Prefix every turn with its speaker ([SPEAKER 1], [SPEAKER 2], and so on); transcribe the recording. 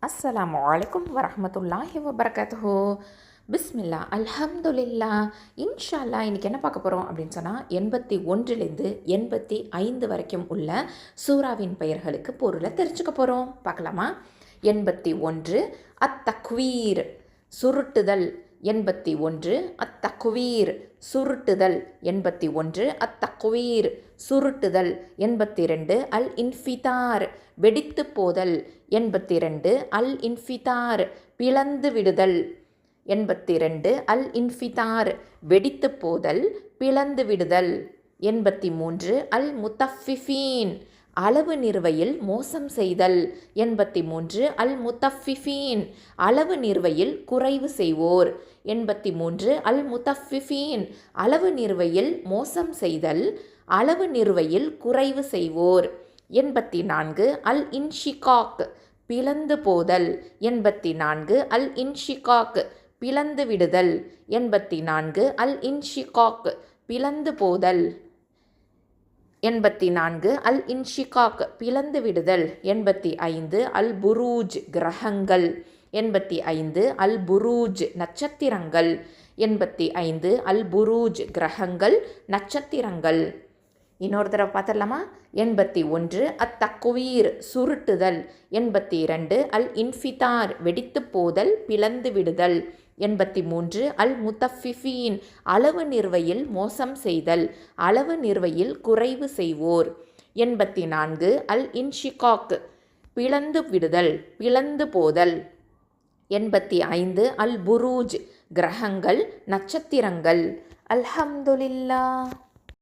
[SPEAKER 1] அஸ்ஸலாமு அலைக்கும் வரஹ்மத்துல்லாஹி வபரகாத்துஹு. பிஸ்மில்லா அல்ஹம்துலில்லா. இன்ஷா அல்லாஹ் இன்றைக்கி என்ன பார்க்க போகிறோம் அப்படின்னு சொன்னால் 81லேருந்து 85 வரைக்கும் உள்ள சூறாவின் பெயர்களுக்கு பொருளை தெரிஞ்சுக்க போகிறோம். பார்க்கலாமா? 81 அத்தக்வீர் சுருட்டுதல். 81 அத்தக்வீர் சுருட்டுதல். 81 அத்தக்வீர் சுருட்டுதல். 82 அல் இன்ஃபிதார் வெடித்து போதல். 82 அல் இன்ஃபிதார் பிளந்து விடுதல். 82 அல் இன்ஃபிதார் வெடித்து போதல் பிளந்து விடுதல். 83 அல் முத்தஃபிஃபீன் அளவு நிறுவையில் மோசம் செய்தல். 83 அல் முத்தஃபிஃபீன் அளவு நிறுவையில் குறைவு செய்வோர். 83 அல் முத்தஃபிஃபீன் அளவு நிறுவையில் மோசம் செய்தல் அளவு நிறுவையில் குறைவு செய்வோர். 84 அல் இன்ஷிகாக் பிளந்து போதல். 84 அல் இன்ஷிகாக் பிளந்து விடுதல். 84 அல் இன்ஷிகாக் பிளந்து போதல். 84 அல் இன்ஷிகாக் பிளந்து விடுதல். 85 அல் புரூஜ் கிரகங்கள். 85 அல் புரூஜ் நட்சத்திரங்கள். 85 அல் புரூஜ் கிரகங்கள் நட்சத்திரங்கள். இன்னொரு தடவை பார்த்துடலாமா? 81 அத்தக்வீர் சுருட்டுதல். 82 அல் இன்ஃபிதார் வெடித்து போதல் பிளந்து விடுதல். 83 அல் முத்தஃபிஃபீன் அளவு நிறுவையில் மோசம் செய்தல் அளவு நிறுவையில் குறைவு செய்வோர். 84 அல் இன்ஷிகாக் பிளந்து விடுதல் பிளந்து போதல். 85 அல் புரூஜ் கிரகங்கள் நட்சத்திரங்கள். அல்ஹம்துலில்லாஹ்.